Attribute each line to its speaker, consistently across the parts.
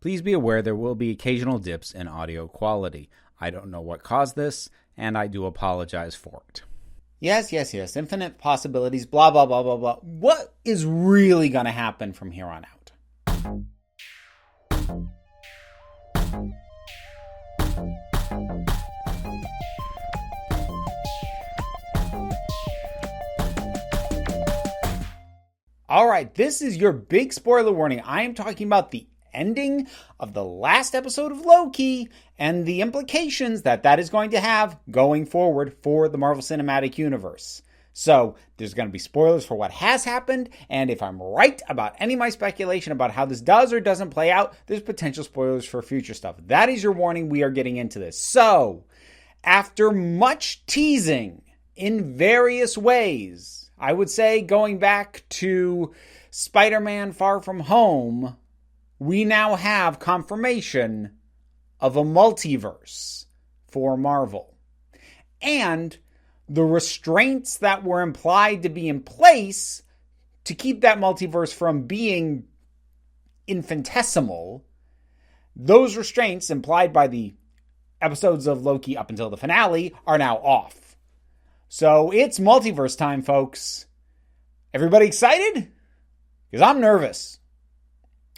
Speaker 1: Please be aware there will be occasional dips in audio quality. I don't know what caused this, and I do apologize for it. Yes, infinite possibilities, blah, blah, blah, blah, blah. What is really going to happen from here on out? All right, this is your big spoiler warning. I am talking about the ending of the last episode of Loki and the implications that that is going to have going forward for the Marvel Cinematic Universe. So there's going to be spoilers for what has happened, and if I'm right about any of my speculation about how this does or doesn't play out, there's potential spoilers for future stuff. That is your warning. We are getting into this. So after much teasing in various ways, I would say going back to Spider-Man Far From Home, we now have confirmation of a multiverse for Marvel. And the restraints that were implied to be in place to keep that multiverse from being infinitesimal, those restraints implied by the episodes of Loki up until the finale are now off. So it's multiverse time, folks. Everybody excited? Because I'm nervous.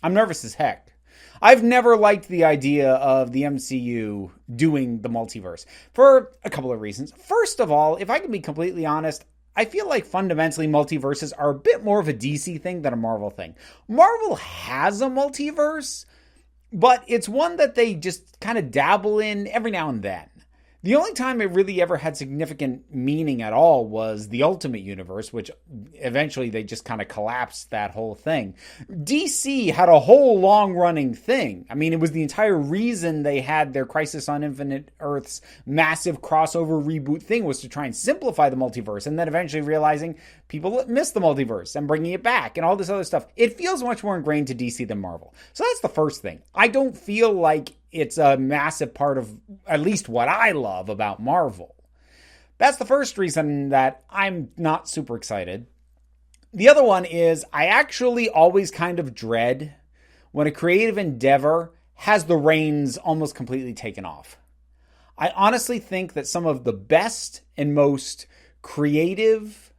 Speaker 1: I'm nervous as heck. I've never liked the idea of the MCU doing the multiverse for a couple of reasons. First of all, if I can be completely honest, I feel like fundamentally multiverses are a bit more of a DC thing than a Marvel thing. Marvel has a multiverse, but it's one that they just kind of dabble in every now and then. The only time it really ever had significant meaning at all was the Ultimate Universe, which eventually they just kind of collapsed that whole thing. DC had a whole long-running thing. I mean, it was the entire reason they had their Crisis on Infinite Earths massive crossover reboot thing was to try and simplify the multiverse, and then eventually realizing people miss the multiverse and bringing it back and all this other stuff. It feels much more ingrained to DC than Marvel. So that's the first thing. I don't feel like it's a massive part of at least what I love about Marvel. That's the first reason that I'm not super excited. The other one is I actually always kind of dread when a creative endeavor has the reins almost completely taken off. I honestly think that some of the best and most creative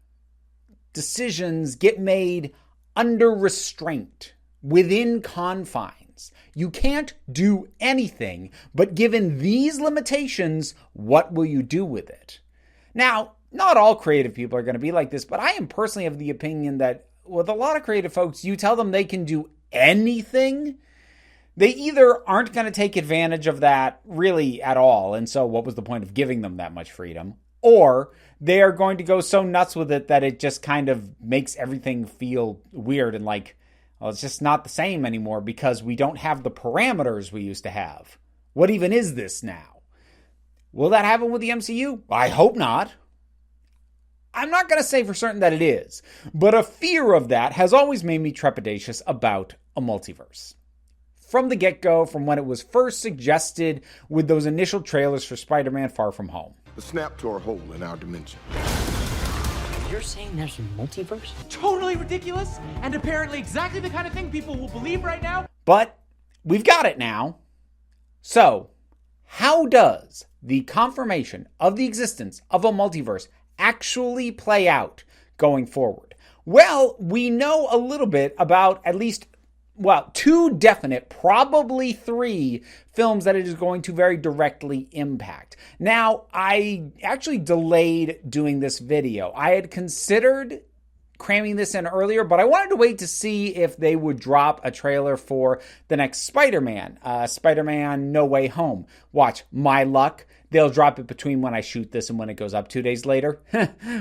Speaker 1: decisions get made under restraint, within confines. You can't do anything, but given these limitations, what will you do with it? Now, not all creative people are going to be like this, but I am personally of the opinion that with a lot of creative folks, you tell them they can do anything, they either aren't going to take advantage of that really at all, and so what was the point of giving them that much freedom? Or they are going to go so nuts with it that it just kind of makes everything feel weird and like, well, it's just not the same anymore because we don't have the parameters we used to have. What even is this now? Will that happen with the MCU? I hope not. I'm not going to say for certain that it is, but a fear of that has always made me trepidatious about a multiverse. From the get-go, from when it was first suggested with those initial trailers for Spider-Man Far From Home.
Speaker 2: The snap tore a hole in our dimension.
Speaker 3: You're saying there's a multiverse?
Speaker 4: Totally ridiculous, and apparently exactly the kind of thing people will believe right now.
Speaker 1: But we've got it now. So, how does the confirmation of the existence of a multiverse actually play out going forward? Well, we know a little bit about at least, two definite, probably three films that it is going to very directly impact. Now, I actually delayed doing this video. I had considered cramming this in earlier, but I wanted to wait to see if they would drop a trailer for the next Spider-Man, Spider-Man No Way Home. Watch, my luck, they'll drop it between when I shoot this and when it goes up 2 days later.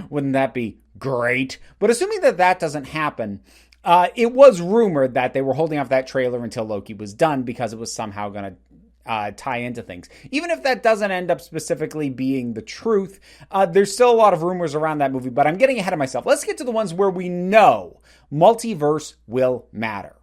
Speaker 1: Wouldn't that be great? But assuming that that doesn't happen, it was rumored that they were holding off that trailer until Loki was done because it was somehow going to tie into things. Even if that doesn't end up specifically being the truth, there's still a lot of rumors around that movie, but I'm getting ahead of myself. Let's get to the ones where we know multiverse will matter.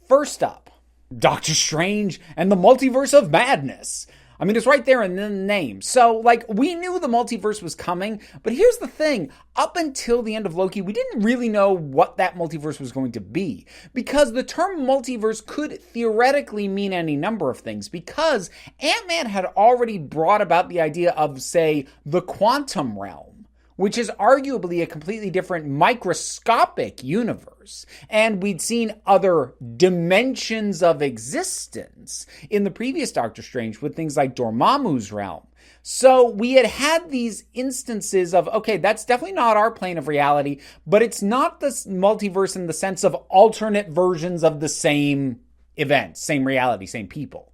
Speaker 1: First up, Doctor Strange and the Multiverse of Madness. I mean, it's right there in the name. So, like, we knew the multiverse was coming, but here's the thing. Up until the end of Loki, we didn't really know what that multiverse was going to be, because the term multiverse could theoretically mean any number of things, because Ant-Man had already brought about the idea of, say, the quantum realm, which is arguably a completely different microscopic universe. And we'd seen other dimensions of existence in the previous Doctor Strange with things like Dormammu's realm. So we had these instances of, okay, that's definitely not our plane of reality, but it's not the multiverse in the sense of alternate versions of the same events, same reality, same people.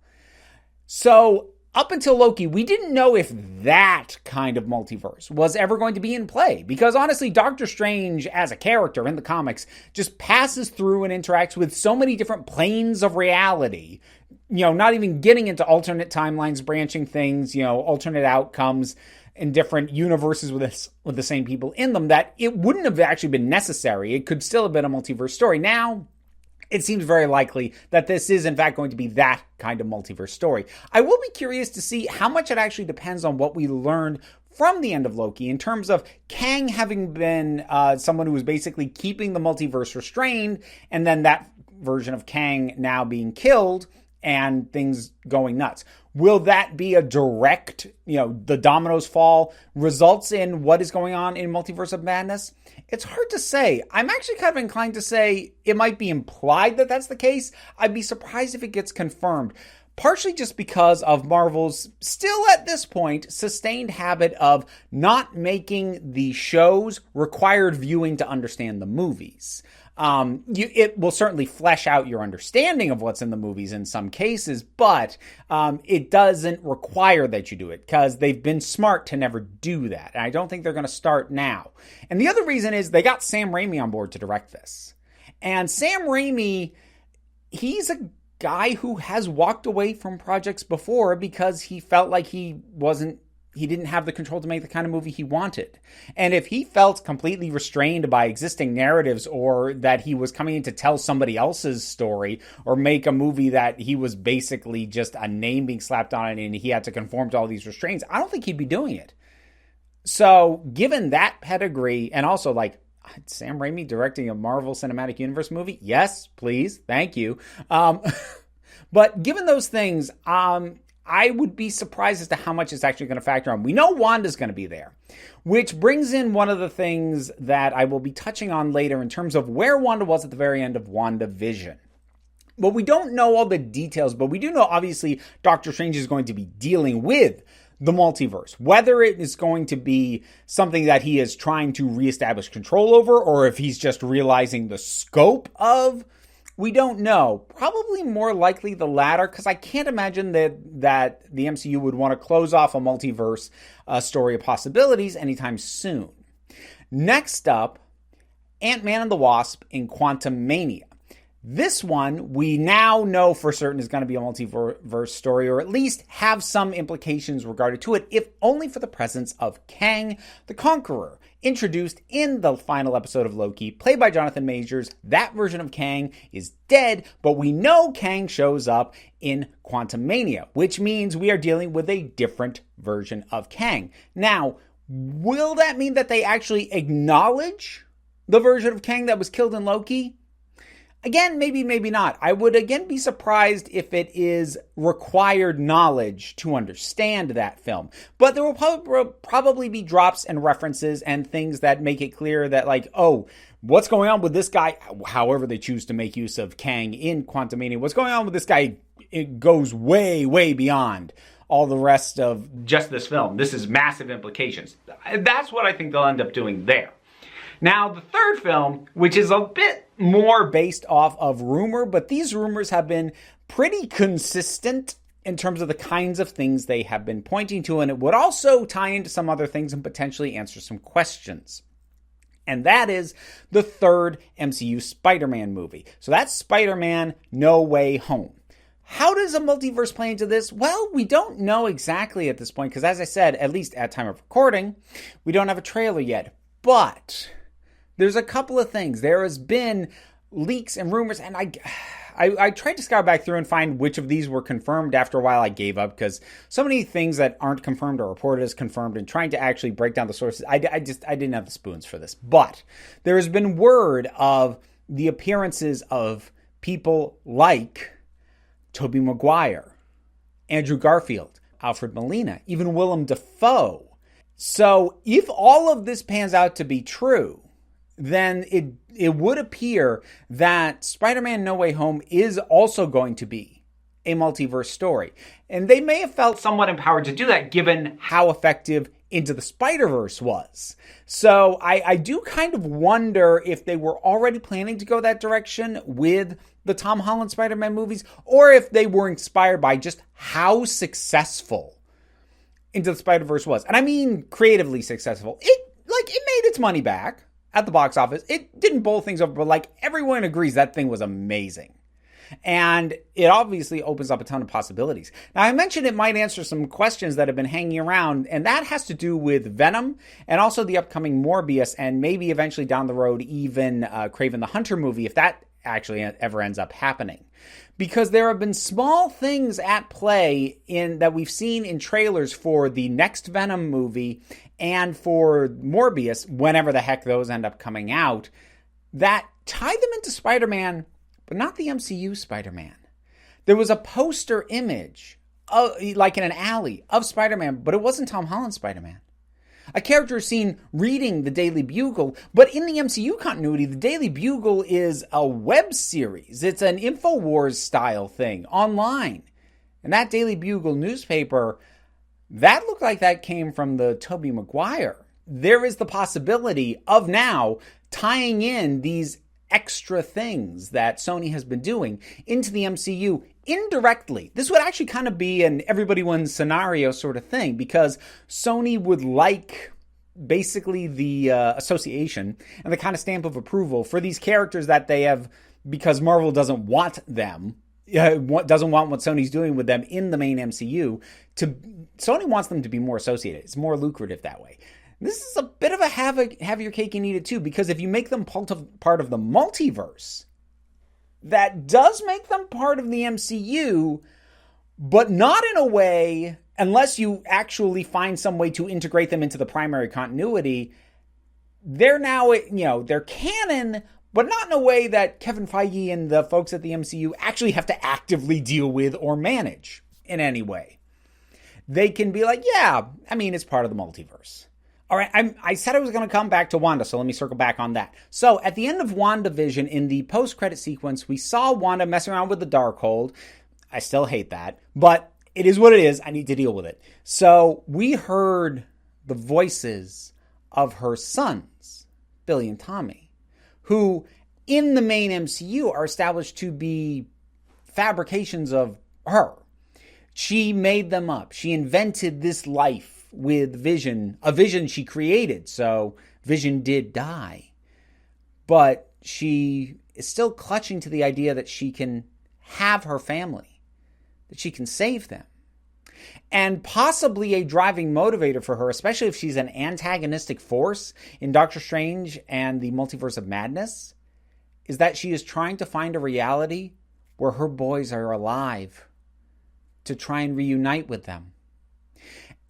Speaker 1: So up until Loki, we didn't know if that kind of multiverse was ever going to be in play. Because honestly, Doctor Strange as a character in the comics just passes through and interacts with so many different planes of reality. You know, not even getting into alternate timelines, branching things, you know, alternate outcomes in different universes with the same people in them, that it wouldn't have actually been necessary. It could still have been a multiverse story. Now, it seems very likely that this is, in fact, going to be that kind of multiverse story. I will be curious to see how much it actually depends on what we learned from the end of Loki in terms of Kang having been someone who was basically keeping the multiverse restrained, and then that version of Kang now being killed and things going nuts. Will that be a direct, the dominoes fall results in what is going on in Multiverse of Madness? It's hard to say. I'm actually kind of inclined to say it might be implied that that's the case. I'd be surprised if it gets confirmed. Partially just because of Marvel's, still at this point, sustained habit of not making the shows required viewing to understand the movies. It will certainly flesh out your understanding of what's in the movies in some cases, but it doesn't require that you do it, because they've been smart to never do that. And I don't think they're going to start now. And the other reason is they got Sam Raimi on board to direct this. And Sam Raimi, he's a guy who has walked away from projects before because he felt like he didn't have the control to make the kind of movie he wanted. And if he felt completely restrained by existing narratives, or that he was coming in to tell somebody else's story or make a movie that he was basically just a name being slapped on it and he had to conform to all these restraints, I don't think he'd be doing it. So given that pedigree, and also like Sam Raimi directing a Marvel Cinematic Universe movie, yes, please, thank you. But given those things, I would be surprised as to how much it's actually going to factor on. We know Wanda's going to be there, which brings in one of the things that I will be touching on later in terms of where Wanda was at the very end of WandaVision. But we don't know all the details, but we do know, obviously, Doctor Strange is going to be dealing with the multiverse. Whether it is going to be something that he is trying to reestablish control over, or if he's just realizing the scope of, we don't know. Probably more likely the latter, because I can't imagine that the MCU would want to close off a multiverse story of possibilities anytime soon. Next up, Ant-Man and the Wasp in Quantumania. This one, we now know for certain is going to be a multiverse story, or at least have some implications regarding to it, if only for the presence of Kang the Conqueror, introduced in the final episode of Loki, played by Jonathan Majors. That version of Kang is dead, but we know Kang shows up in Quantumania, which means we are dealing with a different version of Kang. Now, will that mean that they actually acknowledge the version of Kang that was killed in Loki? Again, maybe, maybe not. I would again be surprised if it is required knowledge to understand that film. But there will probably be drops and references and things that make it clear that, like, oh, what's going on with this guy, however they choose to make use of Kang in Quantumania, what's going on with this guy, it goes way, way beyond all the rest of just this film. This is massive implications. That's what I think they'll end up doing there. Now, the third film, which is a bit more based off of rumor, but these rumors have been pretty consistent in terms of the kinds of things they have been pointing to, and it would also tie into some other things and potentially answer some questions. And that is the third MCU Spider-Man movie. So that's Spider-Man No Way Home. How does a multiverse play into this? Well, we don't know exactly at this point, because as I said, at least at time of recording, we don't have a trailer yet. But there's a couple of things. There has been leaks and rumors, and I tried to scour back through and find which of these were confirmed. After a while, I gave up because so many things that aren't confirmed are reported as confirmed, and trying to actually break down the sources, I didn't have the spoons for this. But there has been word of the appearances of people like Tobey Maguire, Andrew Garfield, Alfred Molina, even Willem Dafoe. So if all of this pans out to be true, then it would appear that Spider-Man No Way Home is also going to be a multiverse story. And they may have felt somewhat empowered to do that given how effective Into the Spider-Verse was. So I do kind of wonder if they were already planning to go that direction with the Tom Holland Spider-Man movies, or if they were inspired by just how successful Into the Spider-Verse was. And I mean creatively successful. It made its money back at the box office. It didn't bowl things over, but everyone agrees that thing was amazing. And it obviously opens up a ton of possibilities. Now, I mentioned it might answer some questions that have been hanging around, and that has to do with Venom and also the upcoming Morbius, and maybe eventually down the road even Kraven the Hunter movie, if that actually ever ends up happening. Because there have been small things at play that we've seen in trailers for the next Venom movie and for Morbius, whenever the heck those end up coming out, that tie them into Spider-Man, but not the MCU Spider-Man. There was a poster image, like in an alley, of Spider-Man, but it wasn't Tom Holland's Spider-Man. A character seen reading the Daily Bugle, but in the MCU continuity, the Daily Bugle is a web series. It's an InfoWars style thing online. And that Daily Bugle newspaper, that looked like that came from the Tobey Maguire. There is the possibility of now tying in these extra things that Sony has been doing into the MCU indirectly. This would actually kind of be an everybody wins scenario sort of thing, because Sony would like basically the association and the kind of stamp of approval for these characters that they have, because Marvel doesn't want them, doesn't want what Sony's doing with them in the main MCU. Sony wants them to be more associated. It's more lucrative that way. This is a bit of a have your cake and eat it too, because if you make them part of the multiverse, that does make them part of the MCU, but not in a way, unless you actually find some way to integrate them into the primary continuity. They're now, they're canon, but not in a way that Kevin Feige and the folks at the MCU actually have to actively deal with or manage in any way. They can be like, it's part of the multiverse. All right, I said I was going to come back to Wanda, so let me circle back on that. So at the end of WandaVision, in the post-credit sequence, we saw Wanda messing around with the Darkhold. I still hate that, but it is what it is. I need to deal with it. So we heard the voices of her sons, Billy and Tommy, who in the main MCU are established to be fabrications of her. She made them up. She invented this life with Vision, a Vision she created. So Vision did die, but she is still clutching to the idea that she can have her family, that she can save them. And possibly a driving motivator for her, especially if she's an antagonistic force in Doctor Strange and the Multiverse of Madness, is that she is trying to find a reality where her boys are alive to try and reunite with them.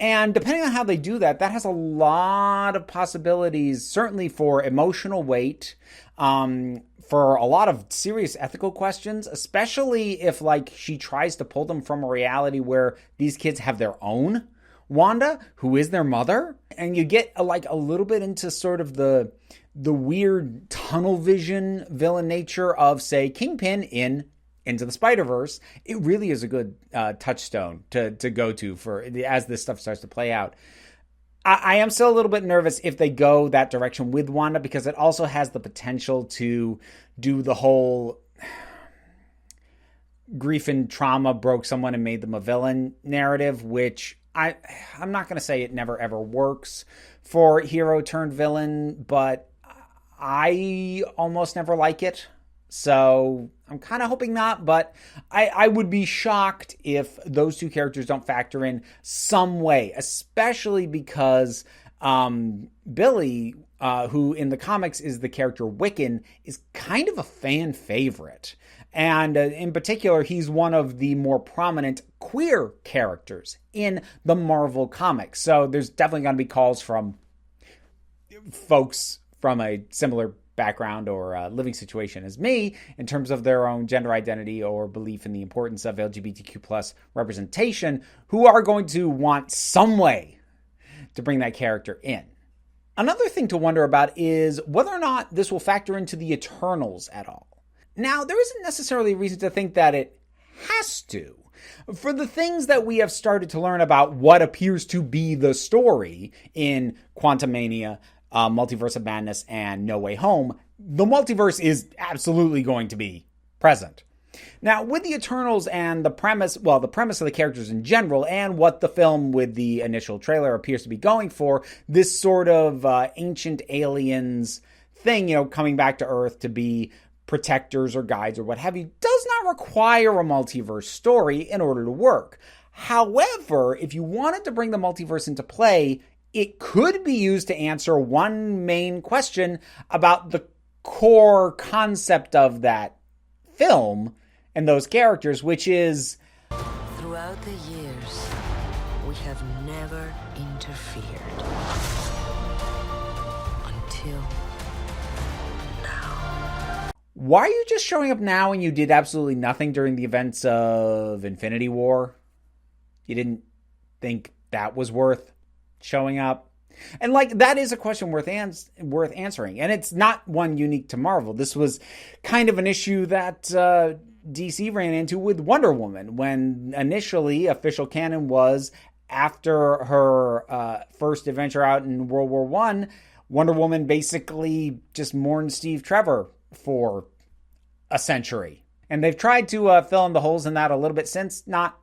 Speaker 1: And depending on how they do that, that has a lot of possibilities, certainly for emotional weight, for a lot of serious ethical questions, especially if she tries to pull them from a reality where these kids have their own Wanda, who is their mother. And you get a little bit into sort of the weird tunnel vision villain nature of, say, Kingpin in Into the Spider-Verse. It really is a good touchstone to go to for as this stuff starts to play out. I am still a little bit nervous if they go that direction with Wanda, because it also has the potential to do the whole grief and trauma broke someone and made them a villain narrative, which I'm not going to say it never ever works for hero turned villain, but I almost never like it. So I'm kind of hoping not, but I would be shocked if those two characters don't factor in some way, especially because Billy, who in the comics is the character Wiccan, is kind of a fan favorite. And in particular, he's one of the more prominent queer characters in the Marvel comics. So there's definitely going to be calls from folks from a similar background or living situation as me in terms of their own gender identity or belief in the importance of LGBTQ plus representation, who are going to want some way to bring that character in. Another thing to wonder about is whether or not this will factor into the Eternals at all. Now, there isn't necessarily a reason to think that it has to. For the things that we have started to learn about what appears to be the story in Quantumania, Multiverse of Madness, and No Way Home, the multiverse is absolutely going to be present. Now, with the Eternals and the premise of the characters in general, and what the film with the initial trailer appears to be going for, this sort of ancient aliens thing, coming back to Earth to be protectors or guides or what have you, does not require a multiverse story in order to work. However, if you wanted to bring the multiverse into play, it could be used to answer one main question about the core concept of that film and those characters, which is,
Speaker 5: throughout the years, we have never interfered until now.
Speaker 1: why are you just showing up now and you did absolutely nothing during the events of Infinity War? You didn't think that was worth showing up? And that is a question worth answering. And it's not one unique to Marvel. This was kind of an issue that DC ran into with Wonder Woman, when initially official canon was after her first adventure out in World War I, Wonder Woman basically just mourned Steve Trevor for a century. And they've tried to fill in the holes in that a little bit since, not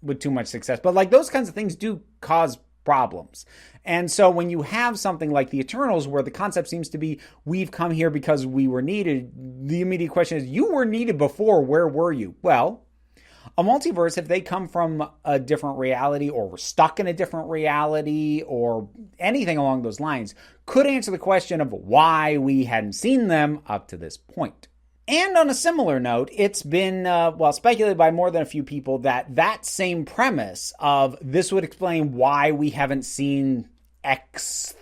Speaker 1: with too much success. But those kinds of things do cause problems. And so when you have something like the Eternals, where the concept seems to be, we've come here because we were needed, the immediate question is, you were needed before, where were you? Well, a multiverse, if they come from a different reality or were stuck in a different reality or anything along those lines, could answer the question of why we hadn't seen them up to this point. And on a similar note, it's been, speculated by more than a few people that same premise of this would explain why we haven't seen X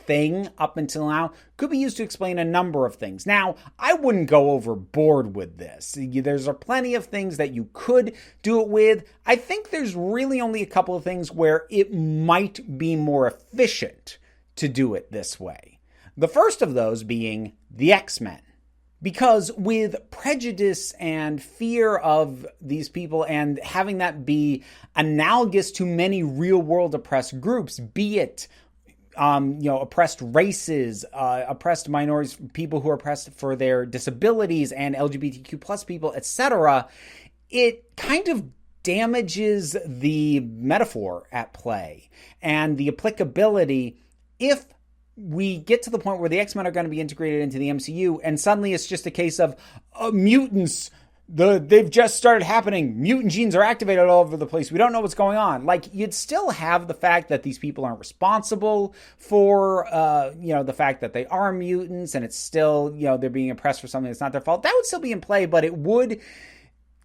Speaker 1: thing up until now could be used to explain a number of things. Now, I wouldn't go overboard with this. There's plenty of things that you could do it with. I think there's really only a couple of things where it might be more efficient to do it this way. The first of those being the X-Men. Because with prejudice and fear of these people and having that be analogous to many real-world oppressed groups, be it oppressed races, oppressed minorities, people who are oppressed for their disabilities, and LGBTQ plus people, etc., it kind of damages the metaphor at play and the applicability if we get to the point where the X-Men are going to be integrated into the MCU, and suddenly it's just a case of mutants. They've just started happening. Mutant genes are activated all over the place. We don't know what's going on. You'd still have the fact that these people aren't responsible for, the fact that they are mutants, and it's still, they're being oppressed for something that's not their fault. That would still be in play, but it would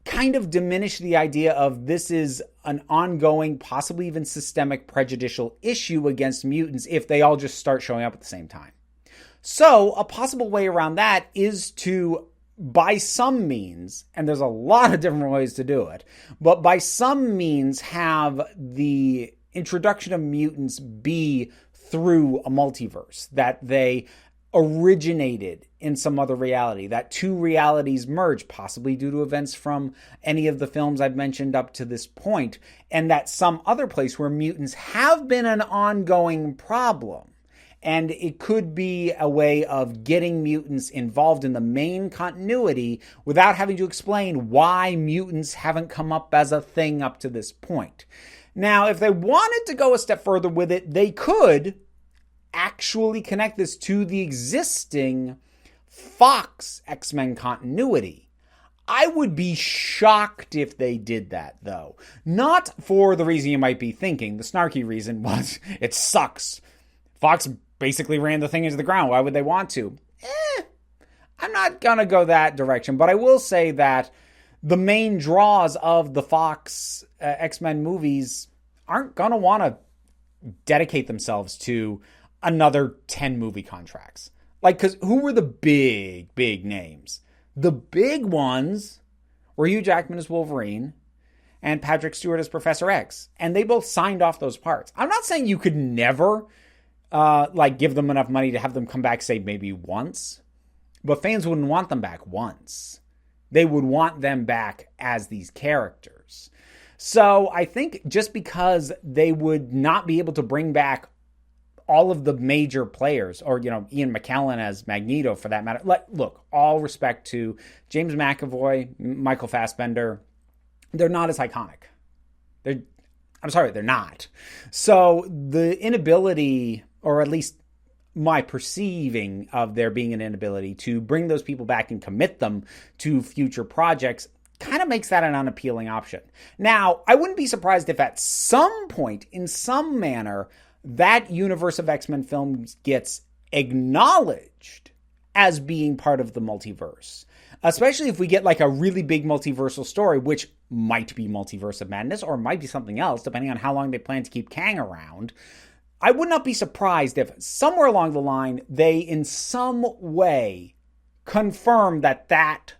Speaker 1: kind of diminish the idea of this is an ongoing, possibly even systemic prejudicial issue against mutants if they all just start showing up at the same time. So a possible way around that is to, by some means, and there's a lot of different ways to do it, but by some means have the introduction of mutants be through a multiverse, that they originated in some other reality, that two realities merge, possibly due to events from any of the films I've mentioned up to this point, and that some other place where mutants have been an ongoing problem. And it could be a way of getting mutants involved in the main continuity without having to explain why mutants haven't come up as a thing up to this point. Now, if they wanted to go a step further with it, they could actually connect this to the existing Fox X-Men continuity. I would be shocked if they did that, though. Not for the reason you might be thinking. The snarky reason was, it sucks. Fox basically ran the thing into the ground. Why would they want to? I'm not going to go that direction, but I will say that the main draws of the Fox X-Men movies aren't going to want to dedicate themselves to another 10 movie contracts. Like, because who were the big names? The big ones were Hugh Jackman as Wolverine and Patrick Stewart as Professor X. And they both signed off those parts. I'm not saying you could never, give them enough money to have them come back, say, maybe once. But fans wouldn't want them back once. They would want them back as these characters. So I think just because they would not be able to bring back all of the major players, or, Ian McKellen as Magneto for that matter. Look, all respect to James McAvoy, Michael Fassbender, they're not as iconic. They're not. So the inability, or at least my perceiving of there being an inability to bring those people back and commit them to future projects kind of makes that an unappealing option. Now, I wouldn't be surprised if at some point, in some manner, that universe of X-Men films gets acknowledged as being part of the multiverse. Especially if we get like a really big multiversal story, which might be Multiverse of Madness or might be something else, depending on how long they plan to keep Kang around. I would not be surprised if somewhere along the line, they in some way confirm that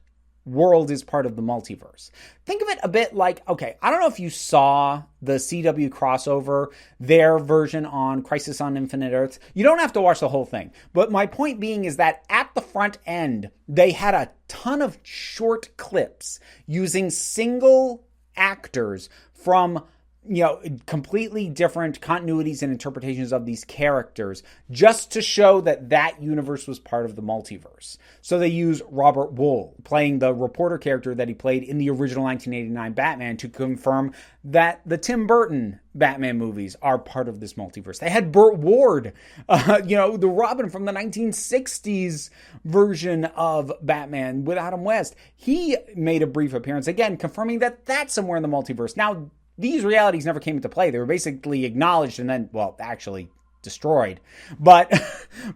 Speaker 1: world is part of the multiverse. Think of it a bit like, okay, I don't know if you saw the CW crossover, their version on Crisis on Infinite Earths. You don't have to watch the whole thing. But my point being is that at the front end, they had a ton of short clips using single actors from completely different continuities and interpretations of these characters, just to show that universe was part of the multiverse. So they use Robert Wuhl playing the reporter character that he played in the original 1989 Batman to confirm that the Tim Burton Batman movies are part of this multiverse. They had Burt Ward, the Robin from the 1960s version of Batman with Adam West. He made a brief appearance, again, confirming that that's somewhere in the multiverse. Now, these realities never came into play. They were basically acknowledged and then, actually destroyed. But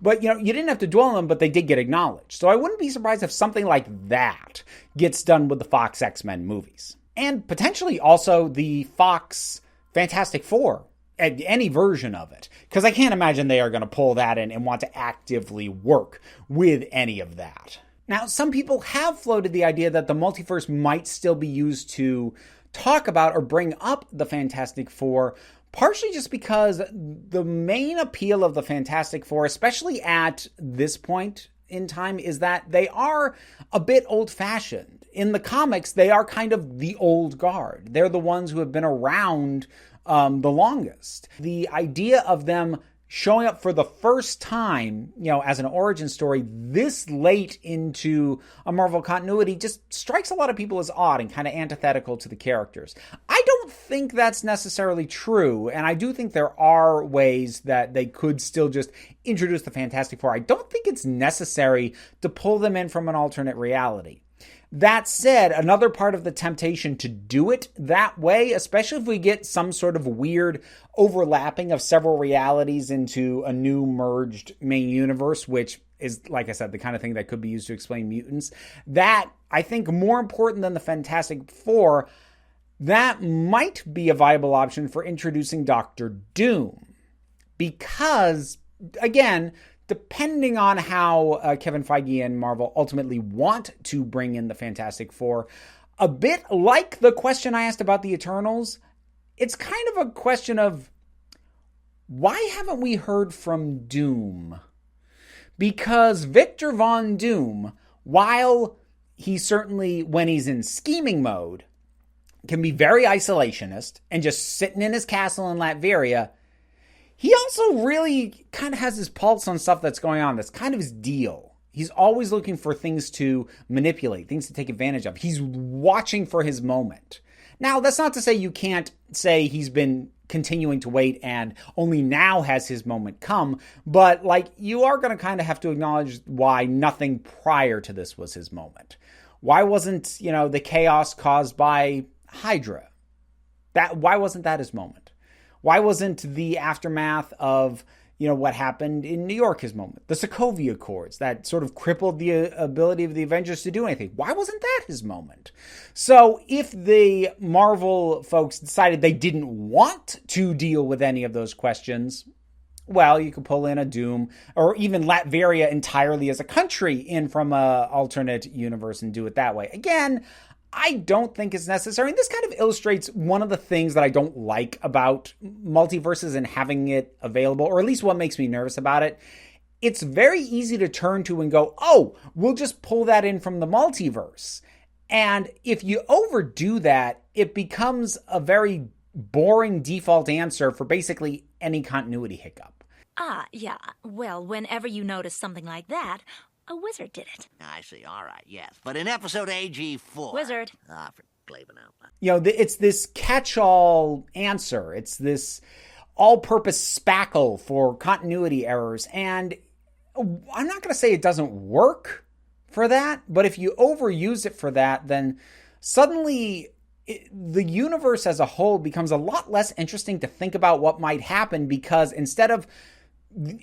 Speaker 1: you didn't have to dwell on them, but they did get acknowledged. So I wouldn't be surprised if something like that gets done with the Fox X-Men movies. And potentially also the Fox Fantastic Four, any version of it. Because I can't imagine they are going to pull that in and want to actively work with any of that. Now, some people have floated the idea that the multiverse might still be used to talk about or bring up the Fantastic Four, partially just because the main appeal of the Fantastic Four, especially at this point in time, is that they are a bit old-fashioned. In the comics, they are kind of the old guard. They're the ones who have been around the longest. The idea of them showing up for the first time, as an origin story this late into a Marvel continuity just strikes a lot of people as odd and kind of antithetical to the characters. I don't think that's necessarily true, and I do think there are ways that they could still just introduce the Fantastic Four. I don't think it's necessary to pull them in from an alternate reality. That said, another part of the temptation to do it that way, especially if we get some sort of weird overlapping of several realities into a new merged main universe, which is, like I said, the kind of thing that could be used to explain mutants, that I think more important than the Fantastic Four, that might be a viable option for introducing Doctor Doom. Because, again, depending on how Kevin Feige and Marvel ultimately want to bring in the Fantastic Four, a bit like the question I asked about the Eternals, it's kind of a question of, why haven't we heard from Doom? Because Victor Von Doom, while he certainly, when he's in scheming mode, can be very isolationist and just sitting in his castle in Latveria, he also really kind of has his pulse on stuff that's going on. That's kind of his deal. He's always looking for things to manipulate, things to take advantage of. He's watching for his moment. Now, that's not to say you can't say he's been continuing to wait and only now has his moment come, but you are going to kind of have to acknowledge why nothing prior to this was his moment. Why wasn't, the chaos caused by Hydra? Why wasn't that his moment? Why wasn't the aftermath of, what happened in New York, his moment. The Sokovia Accords, that sort of crippled the ability of the Avengers to do anything. Why wasn't that his moment? So if the Marvel folks decided they didn't want to deal with any of those questions, well, you could pull in a Doom, or even Latveria entirely as a country in from an alternate universe and do it that way. Again, I don't think it's necessary. And this kind of illustrates one of the things that I don't like about multiverses and having it available, or at least what makes me nervous about it. It's very easy to turn to and go, oh, we'll just pull that in from the multiverse. And if you overdo that, it becomes a very boring default answer for basically any continuity hiccup.
Speaker 6: Yeah. Well, whenever you notice something like that, a wizard did it.
Speaker 7: I see. All right, yes. But in episode AG4...
Speaker 6: Wizard.
Speaker 7: For blaming out.
Speaker 1: It's this catch-all answer. It's this all-purpose spackle for continuity errors. And I'm not going to say it doesn't work for that, but if you overuse it for that, then suddenly the universe as a whole becomes a lot less interesting to think about what might happen, because instead of...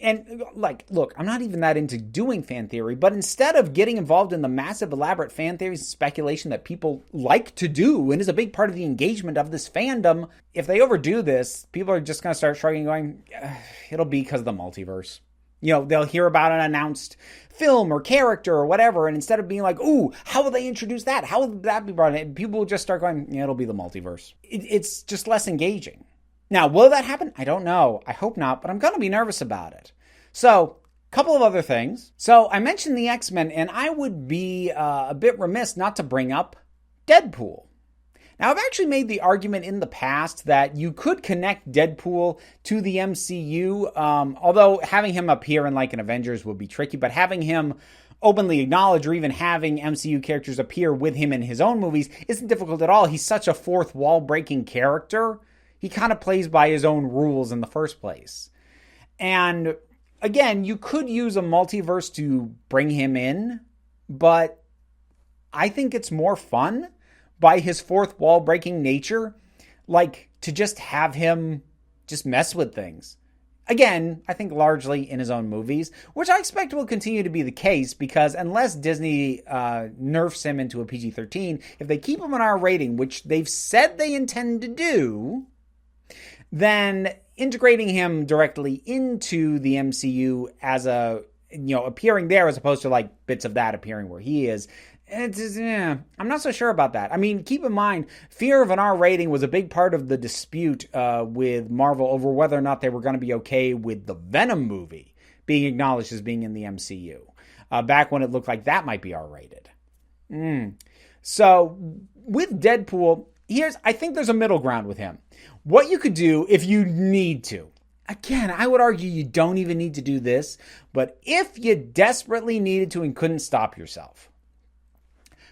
Speaker 1: And look, I'm not even that into doing fan theory, but instead of getting involved in the massive elaborate fan theories and speculation that people like to do and is a big part of the engagement of this fandom, if they overdo this, people are just going to start shrugging, going, it'll be because of the multiverse. They'll hear about an announced film or character or whatever, and instead of being like, ooh, how will they introduce that? How will that be brought in? People will just start going, it'll be the multiverse. It's just less engaging. Now, will that happen? I don't know. I hope not, but I'm going to be nervous about it. So, a couple of other things. So, I mentioned the X-Men, and I would be a bit remiss not to bring up Deadpool. Now, I've actually made the argument in the past that you could connect Deadpool to the MCU, although having him appear in like an Avengers would be tricky, but having him openly acknowledge or even having MCU characters appear with him in his own movies isn't difficult at all. He's such a fourth wall breaking character. He kind of plays by his own rules in the first place. And again, you could use a multiverse to bring him in, but I think it's more fun by his fourth wall breaking nature, to just have him just mess with things. Again, I think largely in his own movies, which I expect will continue to be the case, because unless Disney nerfs him into a PG-13, if they keep him an R rating, which they've said they intend to do, then integrating him directly into the MCU as appearing there as opposed to bits of that appearing where he is, I'm not so sure about that. I mean, keep in mind, fear of an R rating was a big part of the dispute with Marvel over whether or not they were going to be okay with the Venom movie being acknowledged as being in the MCU, back when it looked like that might be R rated. So with Deadpool, I think there's a middle ground with him. What you could do if you need to. Again, I would argue you don't even need to do this, but if you desperately needed to and couldn't stop yourself,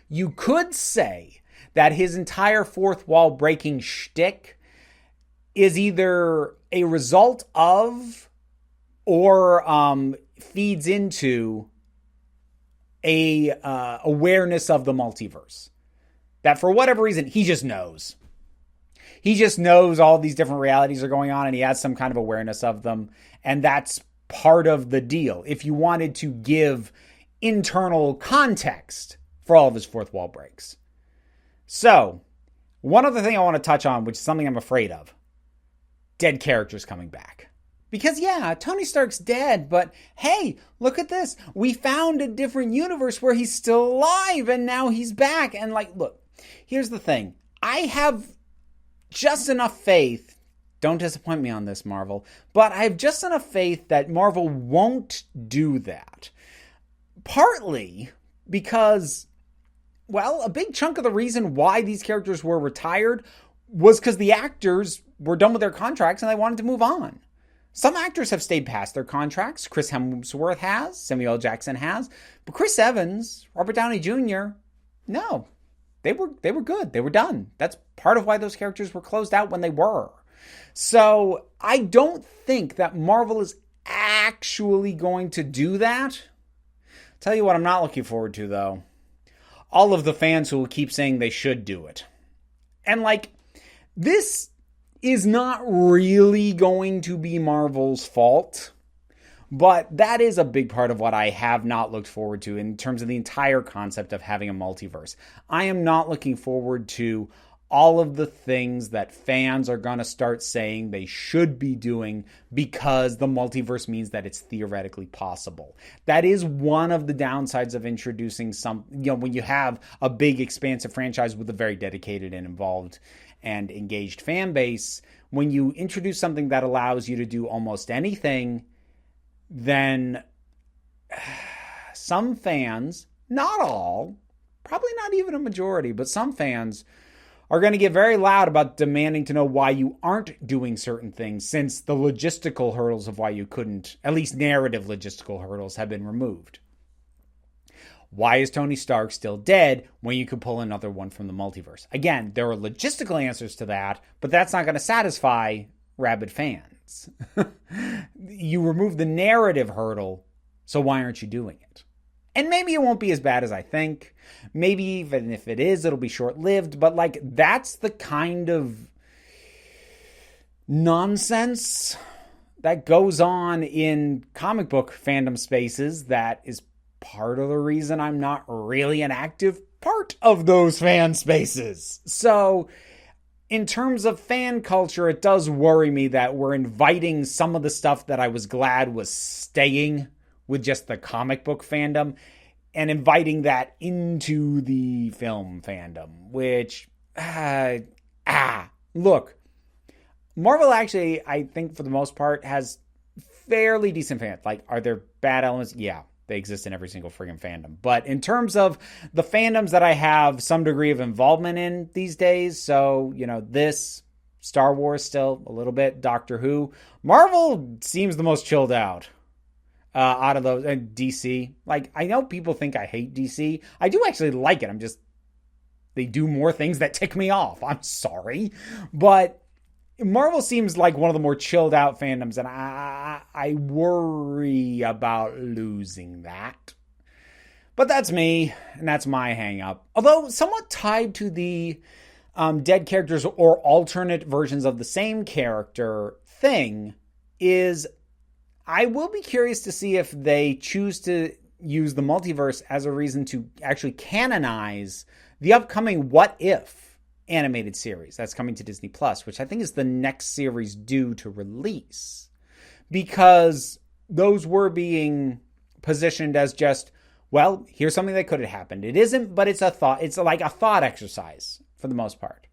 Speaker 1: you could say that his entire fourth wall breaking shtick is either a result of or feeds into a awareness of the multiverse. That for whatever reason, he just knows. He just knows all these different realities are going on and he has some kind of awareness of them. And that's part of the deal. If you wanted to give internal context for all of his fourth wall breaks. So, one other thing I want to touch on, which is something I'm afraid of. Dead characters coming back. Because yeah, Tony Stark's dead, but hey, look at this. We found a different universe where he's still alive and now he's back. And look, here's the thing. I have just enough faith, don't disappoint me on this, Marvel, but I have just enough faith that Marvel won't do that. Partly because, well, a big chunk of the reason why these characters were retired was because the actors were done with their contracts and they wanted to move on. Some actors have stayed past their contracts. Chris Hemsworth has, Samuel L. Jackson has, but Chris Evans, Robert Downey Jr., no. They were good. They were done. That's part of why those characters were closed out when they were. So I don't think that Marvel is actually going to do that. Tell you what I'm not looking forward to, though. All of the fans who will keep saying they should do it. And this is not really going to be Marvel's fault. But that is a big part of what I have not looked forward to in terms of the entire concept of having a multiverse. I am not looking forward to all of the things that fans are going to start saying they should be doing because the multiverse means that it's theoretically possible. That is one of the downsides of introducing when you have a big expansive franchise with a very dedicated and involved and engaged fan base. When you introduce something that allows you to do almost anything, then some fans, not all, probably not even a majority, but some fans are going to get very loud about demanding to know why you aren't doing certain things, since the logistical hurdles of why you couldn't, at least narrative logistical hurdles, have been removed. Why is Tony Stark still dead when you could pull another one from the multiverse? Again, there are logistical answers to that, but that's not going to satisfy rabid fans. You remove the narrative hurdle, so why aren't you doing it? And maybe it won't be as bad as I think. Maybe even if it is, it'll be short-lived. But that's the kind of nonsense that goes on in comic book fandom spaces that is part of the reason I'm not really an active part of those fan spaces. So in terms of fan culture, it does worry me that we're inviting some of the stuff that I was glad was staying with just the comic book fandom and inviting that into the film fandom, which, look, Marvel actually, I think for the most part, has fairly decent fans. Are there bad elements? Yeah, they exist in every single friggin' fandom. But in terms of the fandoms that I have some degree of involvement in these days, so, this, Star Wars still a little bit, Doctor Who, Marvel seems the most chilled out. Out of those, and DC, I know people think I hate DC. I do actually like it. They do more things that tick me off. I'm sorry. But Marvel seems like one of the more chilled out fandoms, and I worry about losing that. But that's me, and that's my hang up. Although somewhat tied to the dead characters or alternate versions of the same character thing is, I will be curious to see if they choose to use the multiverse as a reason to actually canonize the upcoming What If animated series that's coming to Disney Plus, which I think is the next series due to release. Because those were being positioned as just, well, here's something that could have happened. It isn't, but it's a thought. It's like a thought exercise for the most part.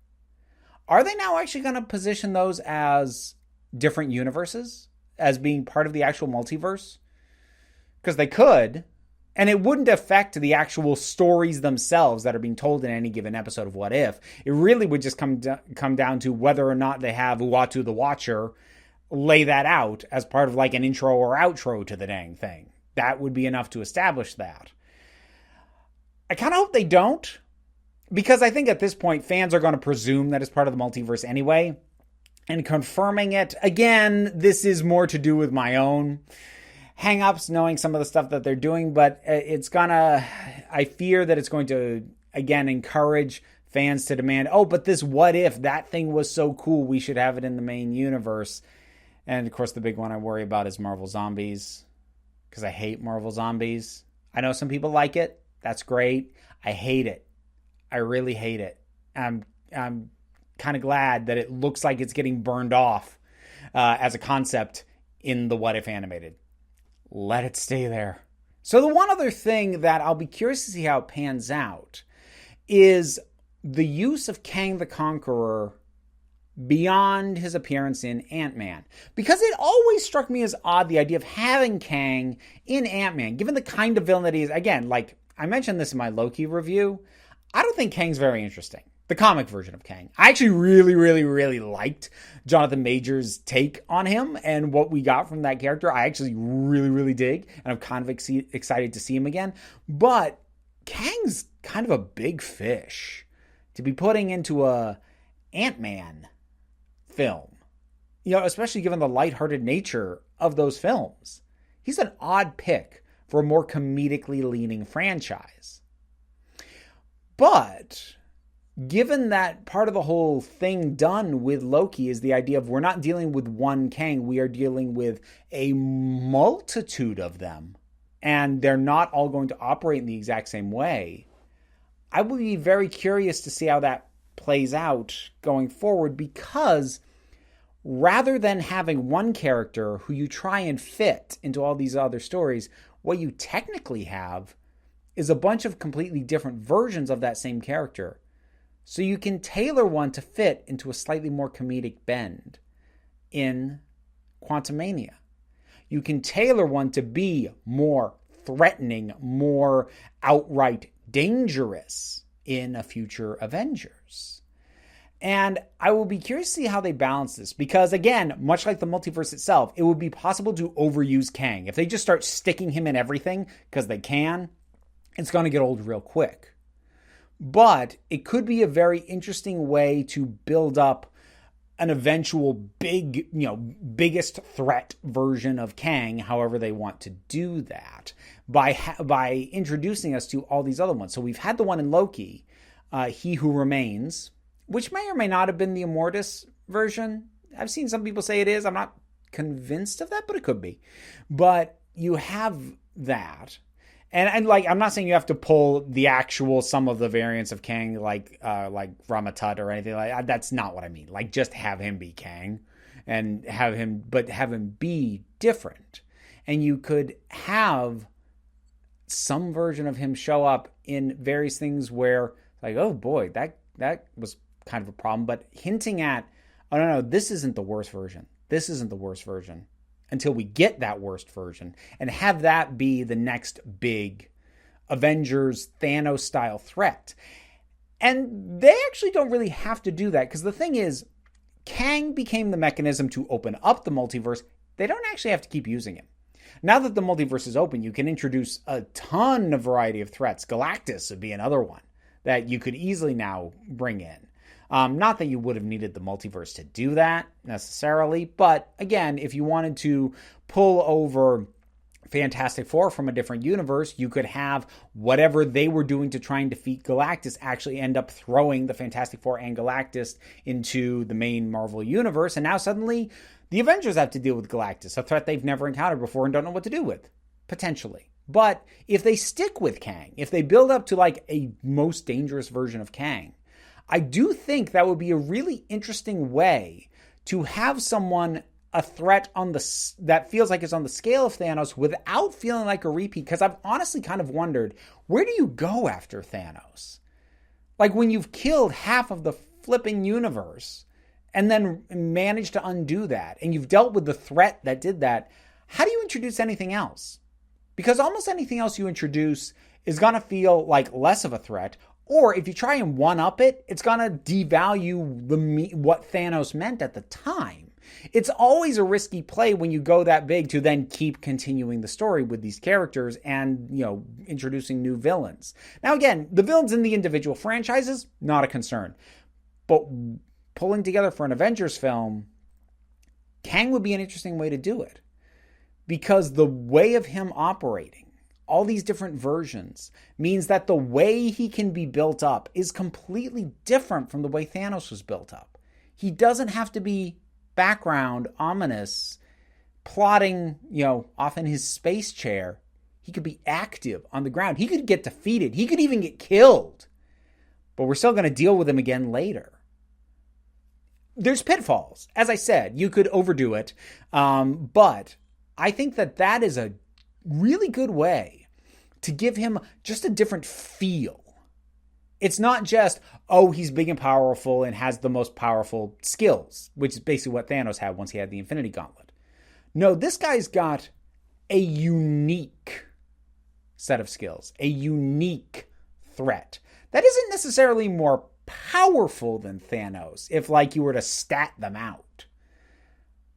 Speaker 1: Are they now actually going to position those as different universes? As being part of the actual multiverse? Because they could, and it wouldn't affect the actual stories themselves that are being told in any given episode of What If. It really would just come down to whether or not they have Uatu the Watcher lay that out as part of an intro or outro to the dang thing. That would be enough to establish that. I kind of hope they don't, because I think at this point fans are going to presume that it's part of the multiverse anyway. And confirming it, again, this is more to do with my own hang-ups, knowing some of the stuff that they're doing, but I fear that it's going to, again, encourage fans to demand, but this What If, that thing was so cool, we should have it in the main universe. And, of course, the big one I worry about is Marvel Zombies, because I hate Marvel Zombies. I know some people like it. That's great. I hate it. I really hate it. I'm kind of glad that it looks like it's getting burned off as a concept in the What If animated. Let it stay there. So the one other thing that I'll be curious to see how it pans out is the use of Kang the Conqueror beyond his appearance in Ant-Man. Because it always struck me as odd, the idea of having Kang in Ant-Man, given the kind of villain that he is. Again, I mentioned this in my Loki review, I don't think Kang's very interesting. The comic version of Kang. I actually really, really, really liked Jonathan Majors' take on him and what we got from that character. I actually really, really dig, and I'm kind of excited to see him again. But Kang's kind of a big fish to be putting into a Ant-Man film. Especially given the lighthearted nature of those films. He's an odd pick for a more comedically leaning franchise. But given that part of the whole thing done with Loki is the idea of we're not dealing with one Kang, we are dealing with a multitude of them, and they're not all going to operate in the exact same way. I will be very curious to see how that plays out going forward, because rather than having one character who you try and fit into all these other stories, what you technically have is a bunch of completely different versions of that same character. So you can tailor one to fit into a slightly more comedic bend in Quantumania. You can tailor one to be more threatening, more outright dangerous in a future Avengers. And I will be curious to see how they balance this, because again, much like the multiverse itself, it would be possible to overuse Kang. If they just start sticking him in everything because they can, it's going to get old real quick. But it could be a very interesting way to build up an eventual biggest threat version of Kang, however they want to do that, by introducing us to all these other ones. So we've had the one in Loki, He Who Remains, which may or may not have been the Immortus version. I've seen some people say it is. I'm not convinced of that, but it could be. But you have that. And like, I'm not saying you have to pull the actual some of the variants of Kang like Ramatut or anything like that. That's not what I mean. Like, just have him be Kang and have him be different. And you could have some version of him show up in various things where, like, oh boy, that was kind of a problem. But hinting at, oh no, this isn't the worst version. This isn't the worst version. Until we get that worst version, and have that be the next big Avengers Thanos style threat. And they actually don't really have to do that, because the thing is, Kang became the mechanism to open up the multiverse. They don't actually have to keep using him. Now that the multiverse is open, you can introduce a ton of variety of threats. Galactus would be another one that you could easily now bring in. Not that you would have needed the multiverse to do that necessarily, but again, if you wanted to pull over Fantastic Four from a different universe, you could have whatever they were doing to try and defeat Galactus actually end up throwing the Fantastic Four and Galactus into the main Marvel universe, and now suddenly the Avengers have to deal with Galactus, a threat they've never encountered before and don't know what to do with, potentially. But if they stick with Kang, if they build up to like a most dangerous version of Kang, I do think that would be a really interesting way to have someone, a threat that feels like it's on the scale of Thanos without feeling like a repeat. Because I've honestly kind of wondered, where do you go after Thanos? Like, when you've killed half of the flipping universe and then managed to undo that, and you've dealt with the threat that did that, how do you introduce anything else? Because almost anything else you introduce is going to feel like less of a threat. Or if you try and one-up it, it's going to devalue what Thanos meant at the time. It's always a risky play when you go that big to then keep continuing the story with these characters and, introducing new villains. Now, again, the villains in the individual franchises, not a concern. But pulling together for an Avengers film, Kang would be an interesting way to do it. Because the way of him operating, all these different versions, means that the way he can be built up is completely different from the way Thanos was built up. He doesn't have to be background, ominous, plotting, off in his space chair. He could be active on the ground. He could get defeated. He could even get killed. But we're still going to deal with him again later. There's pitfalls. As I said, you could overdo it. But I think that is a really good way to give him just a different feel. It's not just, oh, he's big and powerful and has the most powerful skills, which is basically what Thanos had once he had the Infinity Gauntlet. No, this guy's got a unique set of skills, a unique threat that isn't necessarily more powerful than Thanos if you were to stat them out.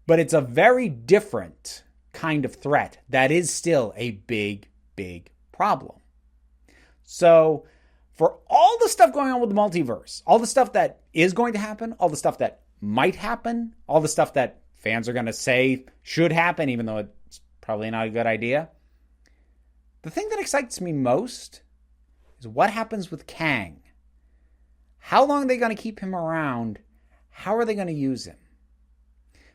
Speaker 1: But it's a very different kind of threat that is still a big, big problem. So for all the stuff going on with the multiverse, all the stuff that is going to happen, all the stuff that might happen, all the stuff that fans are going to say should happen, even though it's probably not a good idea, the thing that excites me most is what happens with Kang. How long are they going to keep him around? How are they going to use him?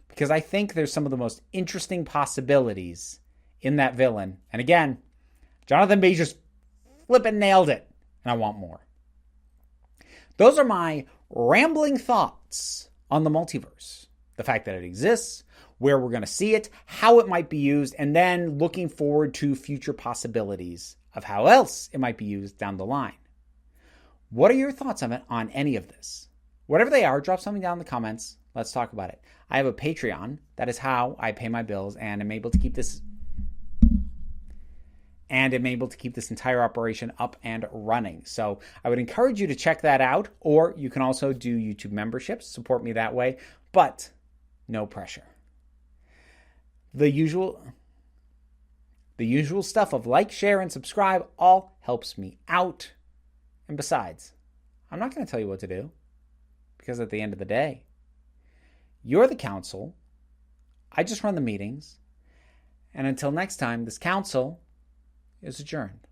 Speaker 1: Because I think there's some of the most interesting possibilities in that villain. And again, Jonathan Majors flippin' nailed it. And I want more. Those are my rambling thoughts on the multiverse. The fact that it exists, where we're going to see it, how it might be used, and then looking forward to future possibilities of how else it might be used down the line. What are your thoughts on any of this? Whatever they are, drop something down in the comments. Let's talk about it. I have a Patreon. That is how I pay my bills, and I'm able to keep this entire operation up and running. So I would encourage you to check that out, or you can also do YouTube memberships, support me that way, but no pressure. The usual stuff of like, share, and subscribe all helps me out. And besides, I'm not going to tell you what to do, because at the end of the day, you're the council. I just run the meetings. And until next time, this council is adjourned.